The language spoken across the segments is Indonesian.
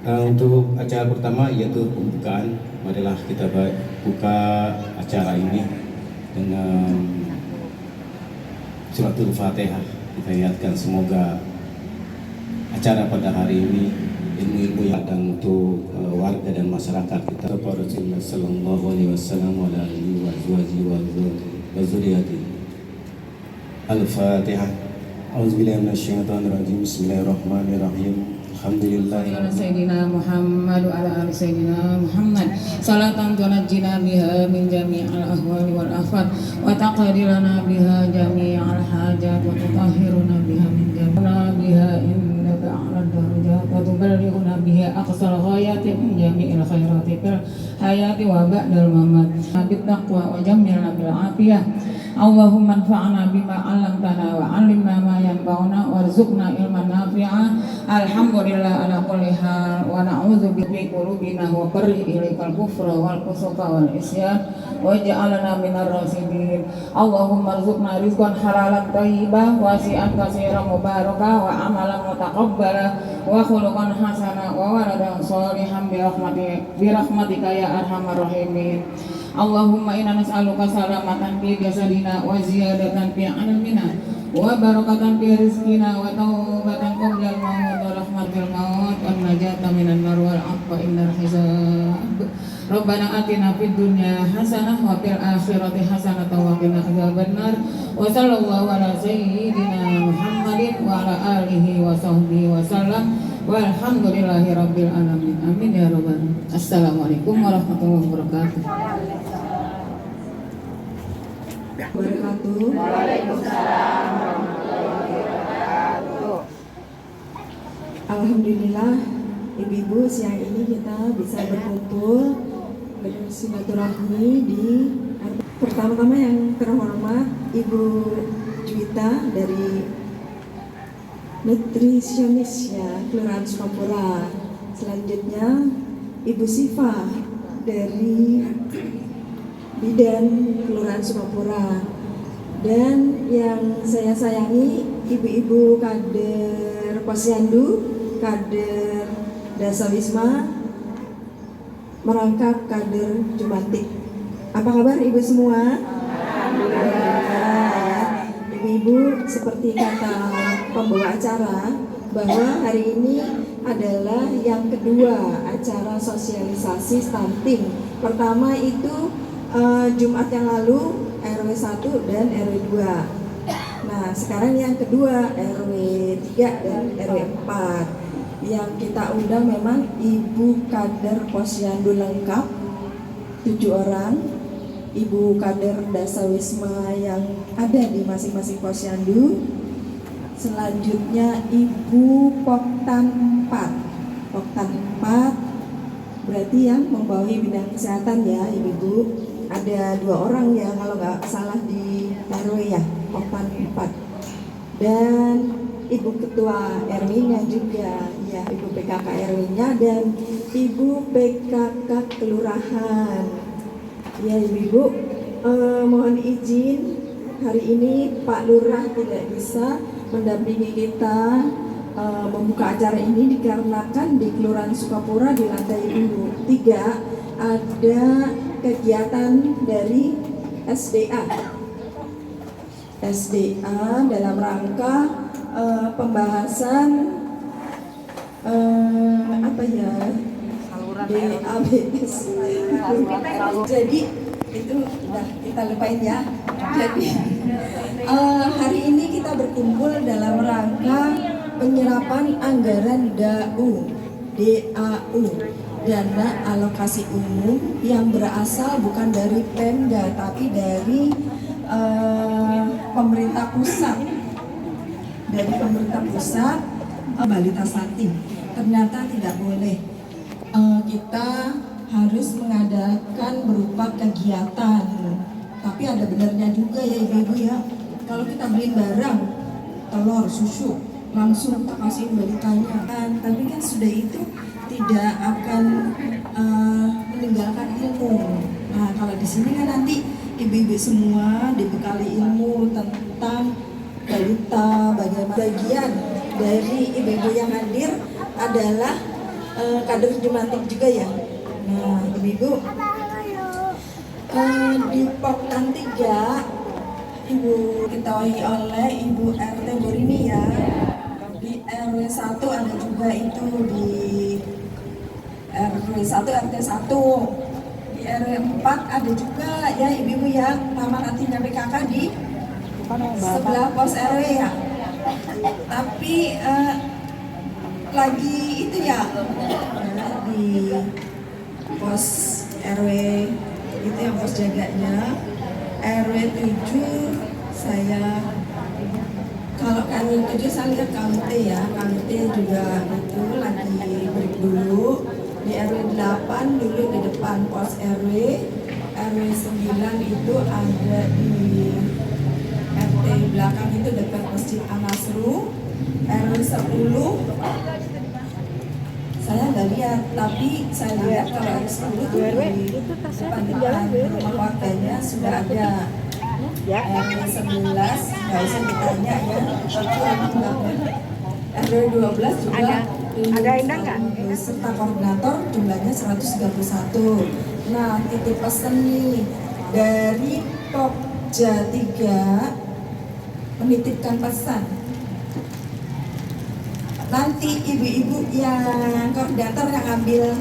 Untuk acara pertama yaitu pembukaan, marilah kita buka acara ini dengan suratul Fatihah. Kita lihatkan semoga acara pada hari ini ilmu-ilmu yang ada untuk warga dan masyarakat kita. Rasulullah sallallahu alaihi wasallam wa alihi wa azwajihi wa dzurriyyatihi. Al-Fatihah. A'udzubillahi minasyaitonir rajim. Bismillahirrahmanirrahim. Alhamdulillah. Sayyidina Muhammad wa ala ali Sayyidina Muhammad. Salatan tunajjina biha min jami'il ahwali wal afat wa taqdirana biha jami'al hajat wa tutahhiruna biha min biha innaka a'la darajat wa tuballighuna biha aqsal ghayati min jami'il khairati fil hayati wa ba'dal mamat. Bit taqwa wa jammilna bil afiyah. Allahumma anfa'na bima 'allamtana wa 'allimna ma yanfa'una warzuqna ilman nafi'a. Alhamdulillah ala kulli hal wa na'udzu bi qulubina wa qarri ilaikal kufra wal fusuqa wal isyan waj'alna minar rasyidin. Allahumma arzuqna rizqan halalan thayyiban wasi'an katsiran mubarakah wa amalan mutaqabbala wa khuluqan hasana wa waladan shalihan bi rahmatika ya arhamar rahimin. Allahumma inna nas'aluka salamatan fi jasadina wa ziyadatan fi ilmina wa barakatan fi rizqina wa taubatan qabla al-maut wa rahmatal maut wa najatan minan nar wal 'afwa innal hisab. Rabbana atina fid dunya hasanah wa fil akhirati hasanah wa qina adzabannar. Wa sallallahu ala sayyidina Muhammadin wa ala alihi wa sahbihi wa sallam. Walhamdulillahi rabbil alamin. Amin ya rabbal alamin. Assalamualaikum warahmatullahi wabarakatuh. Waalaikumsalam warahmatullahi wabarakatuh. Alhamdulillah, ibu-ibu, siang ini kita bisa berkumpul bersilaturahmi di pertama-tama yang terhormat Ibu Juwita dari nutrisionisnya Kelurahan Sukapura. Selanjutnya Ibu Siva dari Bidan Kelurahan Sukapura, dan yang saya sayangi ibu-ibu kader Posyandu, kader Dasawisma, merangkap kader Jumantik. Apa kabar ibu semua? Alhamdulillah. Ibu-ibu, seperti kata pembawa acara bahwa hari ini adalah yang kedua acara sosialisasi stunting. Pertama itu Jumat yang lalu RW 1 dan RW 2. Nah, sekarang yang kedua RW 3 dan RW 4. Yang kita undang memang ibu kader Posyandu lengkap 7 orang, ibu kader Dasawisma yang ada di masing-masing Posyandu. Selanjutnya ibu Poktan 4. Poktan 4 berarti yang membawahi bidang kesehatan ya ibu-ibu. Ada 2 orang ya kalau nggak salah di RW ya, Poktan 4. Dan ibu ketua RW-nya juga, ya ibu PKK RW-nya dan ibu PKK kelurahan. Ya ibu-ibu, mohon izin hari ini Pak Lurah tidak bisa mendampingi kita membuka acara ini dikarenakan di Kelurahan Sukapura di lantai 3 ada kegiatan dari SDA dalam rangka pembahasan DABS. Jadi itu udah kita lupain ya. Jadi hari ini kita berkumpul dalam rangka penyerapan anggaran DAU, dana alokasi umum yang berasal bukan dari Pemda tapi dari pemerintah pusat. Dari pemerintah pusat, balita stunting ternyata tidak boleh. Kita harus mengadakan berupa kegiatan. Tapi ada benarnya juga ya ibu-ibu ya. Kalau kita beli barang, telur, susu, langsung kita kasih balitanya kan. Tapi kan sudah itu tidak akan meninggalkan ilmu. Nah, kalau di sini kan nanti ibu-ibu semua dibekali ilmu tentang balita, bagaimana. Bagian dari ibu-ibu yang hadir adalah kader Jumantik juga ya. Nah, ibu-ibu, di Poktan 3 Ibu diketahui oleh Ibu RT Borini ya. Di RW 1 ada juga itu di RW 1 RT 1. Di RW 4 ada juga ya ibu-ibu ya, Taman Artinya PKK di sebelah pos RW ya. Tapi lagi itu ya di pos RW itu yang pos jaganya. RW 7 saya, kalau RW 7 saya lihat KUT ya, KUT juga itu lagi break dulu. Di RW 8 dulu di depan pos RW 9 itu ada di RT belakang itu dekat Masjid An-Nasru. RW 10 saya nggak lihat, tapi saya lihat kalau RW 10 itu di depan rumah warganya sudah ada. RW 11 nggak usah ditanya ya, itu ramah banget. RW 12 juga ada Indah nggak? Serta koordinator jumlahnya 131. Nah, titip pesan nih dari Pokja 3 menitipkan pesan. Nanti ibu-ibu yang koordinator yang ambil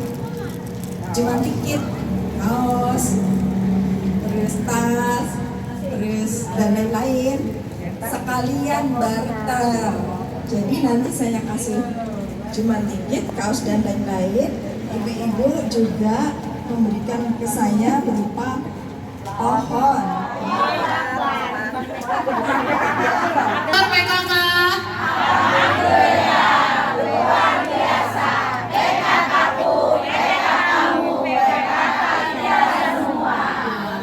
cuma dikit kaos, terus tas, terus dan lain-lain, sekalian barter. Jadi nanti saya kasih cuma dikit kaos dan lain-lain. Ibu-ibu juga memberikan ke saya berupa pohon. PKK.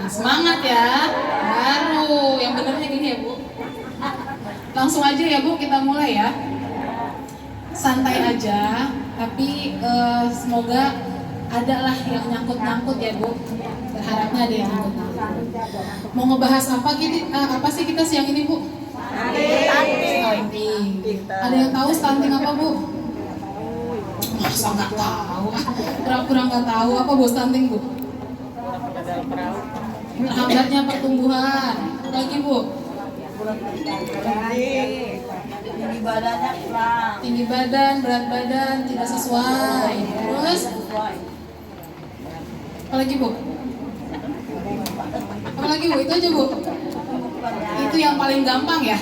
Semangat ya. Baru yang benernya gini ya Bu. Langsung aja ya Bu, kita mulai ya. Santai aja, tapi semoga adalah yang nyangkut-nyangkut ya Bu. Berharapnya ada yang nyangkut-nyangkut. Mau ngebahas apa sih kita siang ini Bu? Stunting. Ada yang tahu stunting apa Bu? Masa nggak tahu? Pura-pura nggak tahu apa Bu stunting Bu? Terhambatnya pertumbuhan. Lagi Bu? Tinggi badan, berat badan tidak sesuai. Terus apa lagi Bu? Apa lagi Bu? Itu aja Bu. Itu yang paling gampang ya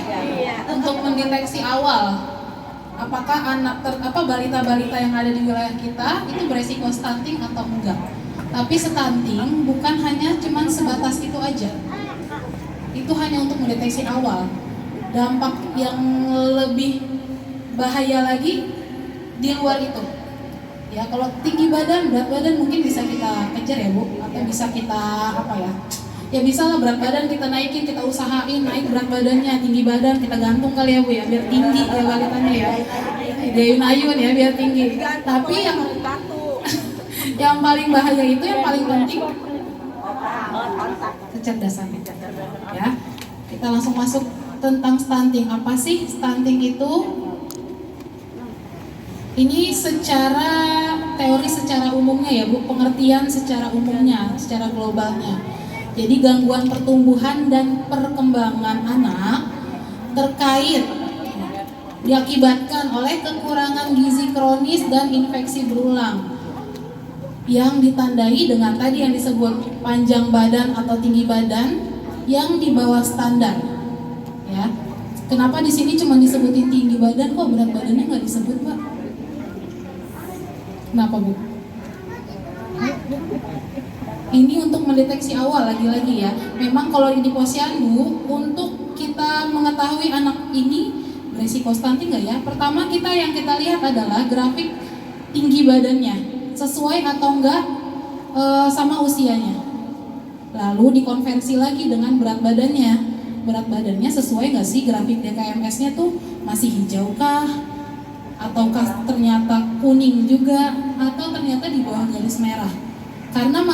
untuk mendeteksi awal apakah balita-balita yang ada di wilayah kita itu beresiko stunting atau enggak. Tapi stunting bukan hanya cuman sebatas itu aja. Itu hanya untuk mendeteksi awal. Dampak yang lebih bahaya lagi di luar itu. Ya, kalau tinggi badan, berat badan mungkin bisa kita kejar ya Bu, atau bisa kita ya bisa lah berat badan kita naikin, kita usahain naik berat badannya, tinggi badan kita gantung kali ya Bu ya, biar tinggi ya balitannya ya. Ayun ya biar tinggi. Tapi yang paling bahaya itu, yang paling penting kecerdasannya. Ya, kita langsung masuk tentang stunting. Apa sih stunting itu? Ini secara teori secara umumnya ya Bu, pengertian secara umumnya, secara globalnya. Jadi gangguan pertumbuhan dan perkembangan anak terkait diakibatkan oleh kekurangan gizi kronis dan infeksi berulang yang ditandai dengan tadi yang disebut panjang badan atau tinggi badan yang di bawah standar. Ya, kenapa di sini cuma disebutin tinggi badan, kok berat badannya nggak disebut Pak? Kenapa Bu? Ini untuk mendeteksi awal lagi-lagi ya. Memang kalau di posyandu untuk kita mengetahui anak ini beresiko stunting nggak ya? Pertama yang kita lihat adalah grafik tinggi badannya sesuai atau enggak sama usianya. Lalu dikonversi lagi dengan berat badannya. Berat badannya sesuai nggak sih grafik DKMS-nya tuh masih hijau kah? Ataukah ternyata kuning juga, atau ternyata di bawah garis merah? Karena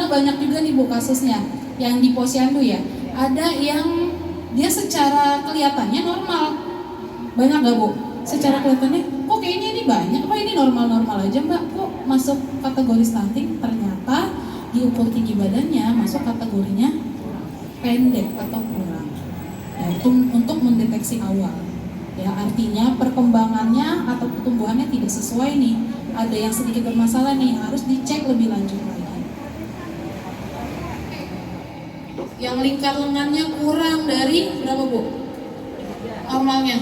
banyak juga nih Bu kasusnya yang di posyandu ya. Ada yang dia secara kelihatannya normal, banyak nggak Bu? Secara kelihatannya kok kayaknya ini banyak Pak, ini normal-normal aja Mbak, kok masuk kategori stunting? Ternyata diukur tinggi badannya masuk kategorinya pendek atau kurang. Ya, itu untuk mendeteksi awal. Ya, artinya perkembangannya atau pertumbuhannya tidak sesuai nih. Ada yang sedikit bermasalah nih, harus dicek lebih lanjut lagi. Yang lingkar lengannya kurang dari berapa Bu? Normalnya?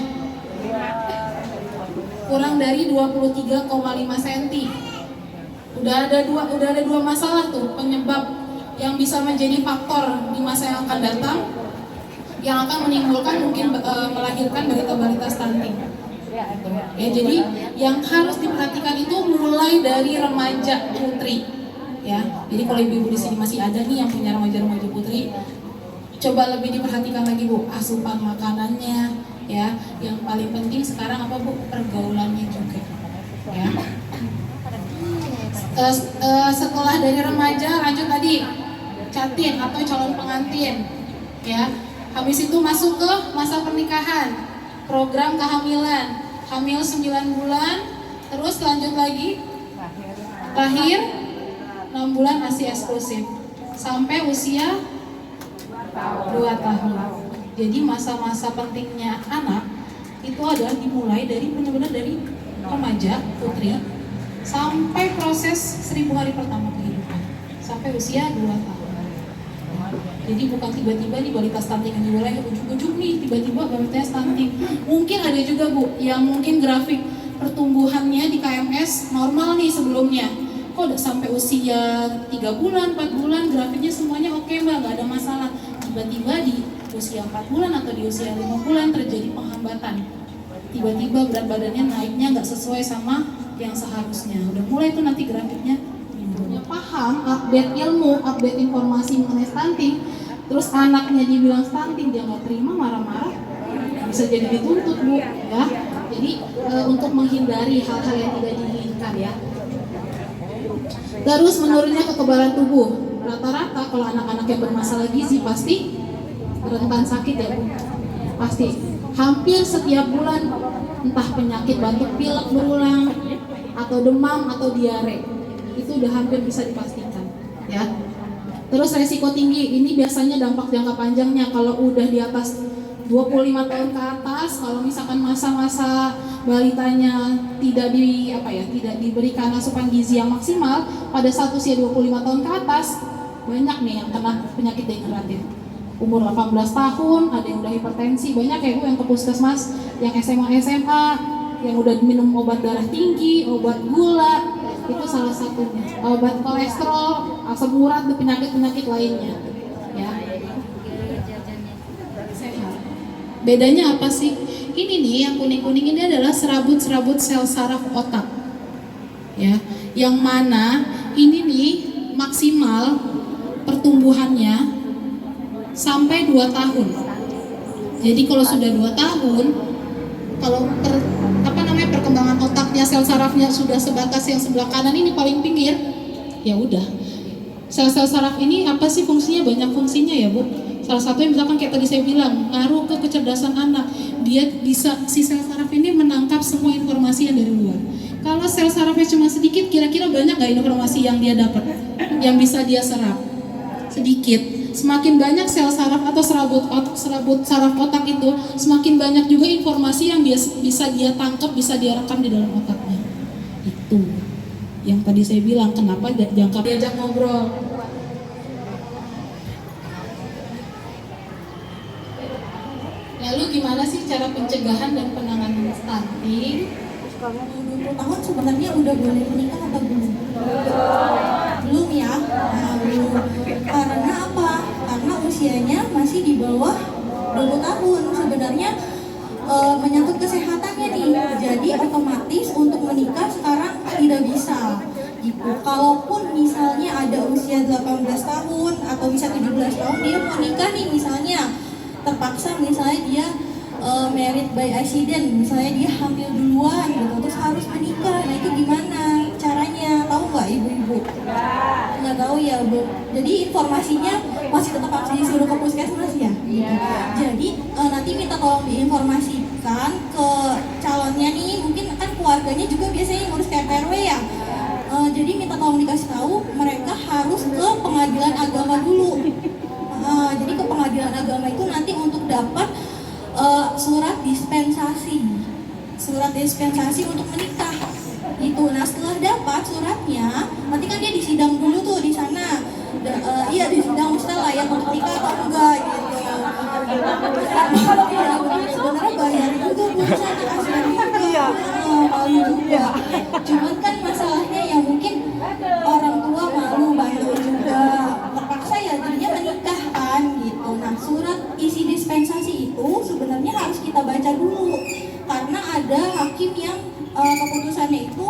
Kurang dari 23,5 cm. Udah ada dua masalah tuh penyebab yang bisa menjadi faktor di masa yang akan datang yang akan menimbulkan mungkin melahirkan balita-balita stunting. Ya, jadi yang harus diperhatikan itu mulai dari remaja putri. Ya, jadi kalau ibu-ibu di sini masih ada nih yang punya remaja-remaja putri, coba lebih diperhatikan lagi Bu, asupan makanannya. Ya, yang paling penting sekarang apa Bu? Pergaulannya juga. Ya. Setelah dari remaja lanjut tadi catin atau calon pengantin. Ya. Habis itu masuk ke masa pernikahan, program kehamilan, hamil 9 bulan, terus lanjut lagi lahir 6 bulan masih eksklusif sampai usia 2 tahun. Jadi masa-masa pentingnya anak itu adalah dimulai dari benar-benar dari remaja putri sampai proses 1000 hari pertama kehidupan sampai usia 2 tahun. Jadi bukan tiba-tiba nih balita stunting yang dimulai ujuk-ujuk nih tiba-tiba balitanya stunting. Mungkin ada juga Bu yang mungkin grafik pertumbuhannya di KMS normal nih sebelumnya. Kok udah sampai usia 3 bulan, 4 bulan grafiknya semuanya oke Mbak, nggak ada masalah. Tiba-tiba di usia 4 bulan atau di usia 5 bulan terjadi penghambatan. Tiba-tiba berat badannya naiknya nggak sesuai sama yang seharusnya. Udah mulai tuh nanti grafiknya paham, update ilmu, update informasi mengenai stunting, terus anaknya dibilang stunting, dia nggak terima, marah-marah, bisa jadi dituntut Bu, ya. Jadi untuk menghindari hal-hal yang tidak diinginkan ya. Terus menurunnya kekebalan tubuh, rata-rata kalau anak-anak yang bermasalah gizi pasti rentan sakit ya Bu, pasti. Hampir setiap bulan entah penyakit batuk pilek berulang, atau demam atau diare. Itu udah hampir bisa dipastikan ya. Terus resiko tinggi ini biasanya dampak jangka panjangnya kalau udah di atas 25 tahun ke atas, kalau misalkan masa-masa balitanya tidak diberikan asupan gizi yang maksimal pada saat usia 25 tahun ke atas, banyak nih yang kena penyakit degeneratif. Umur 18 tahun ada yang udah hipertensi, banyak ya Bu yang ke puskesmas, yang SMA yang udah minum obat darah tinggi, obat gula, itu salah satunya, obat kolesterol, asam urat, dan penyakit-penyakit lainnya ya. Bedanya apa sih? Ini nih yang kuning-kuning ini adalah serabut-serabut sel saraf otak ya, yang mana ini nih maksimal pertumbuhannya sampai 2 tahun. Jadi kalau sudah 2 tahun, kalau perkembangan otaknya, sel sarafnya sudah sebatas yang sebelah kanan ini paling pinggir, ya udah. Sel-sel saraf ini apa sih fungsinya? Banyak fungsinya ya Bu. Salah satunya misalkan kayak tadi saya bilang, ngaruh ke kecerdasan anak. Dia bisa, si sel saraf ini menangkap semua informasi yang dari luar. Kalau sel sarafnya cuma sedikit, kira-kira banyak gak informasi yang dia dapat, yang bisa dia serap? Sedikit. Semakin banyak sel saraf atau serabut saraf otak itu, semakin banyak juga informasi yang bisa dia tangkap, bisa dia rekam di dalam otaknya. Itu yang tadi saya bilang, kenapa diajak ngobrol. Lalu gimana sih cara pencegahan dan penanganan stunting? 20 tahun sebenarnya udah boleh menikah atau belum? Belum ya? Nah, belum. Karena apa? Karena usianya masih di bawah 20 tahun. Sebenarnya menyangkut kesehatannya nih. Jadi otomatis untuk menikah sekarang tidak bisa. Gitu. Kalaupun misalnya ada usia 18 tahun atau bisa 17 tahun dia mau nikah nih misalnya, terpaksa misalnya dia married by accident, misalnya dia hamil duluan gitu, terus harus menikah. Nah itu gimana caranya? Tahu nggak ibu-ibu? Nggak tahu ya Bu. Jadi informasinya masih tetap harus disuruh ke puskesmas ya. Jadi nanti minta tolong diinformasikan ke calonnya nih, mungkin kan keluarga keluarganya juga biasanya yang ngurus kayak RW ya. Jadi minta tolong dikasih tahu mereka harus ke pengadilan agama dulu. Jadi ke pengadilan agama itu nanti untuk dapat surat dispensasi untuk menikah gitu. Nah setelah dapat suratnya, nanti kan dia disidang dulu tuh di sana. Iya disidang mesti layak untuk nikah atau enggak gitu. Kalau tidak sebenarnya bayar juga bu sana aslinya juga. Malu juga. Cuman kan masalahnya ya mungkin orang tua malu juga. Terpaksa ya jadinya menikah kan gitu. Nah surat isi dispensasi itu sebenarnya harus kita baca dulu karena ada hakim yang keputusannya itu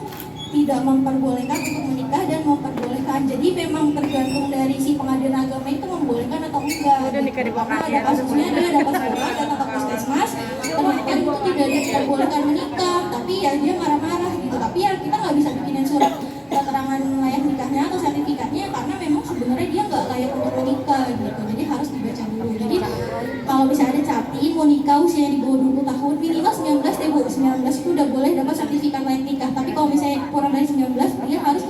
tidak memperbolehkan untuk menikah dan memperbolehkan. Jadi memang tergantung dari si pengadilan agama itu membolehkan atau enggak. Karena ada kasusnya dia dapat surat datang ke puskesmas, ternyata itu tidak diperbolehkan menikah, tapi ya dia marah-marah gitu. Tapi ya kita nggak bisa bikinin surat keterangan layak nikahnya atau sertifikatnya karena memang sebenarnya dia nggak layak untuk menikah gitu. Jadi harus dibaca dulu. Jadi kalau bisa ada Cati mau nikah usianya di bawah 20 tahun minimal 19 deh bu. 19 itu udah boleh dapat sertifikat layak nikah. Tapi kalau misalnya kurang dari 19 dia harus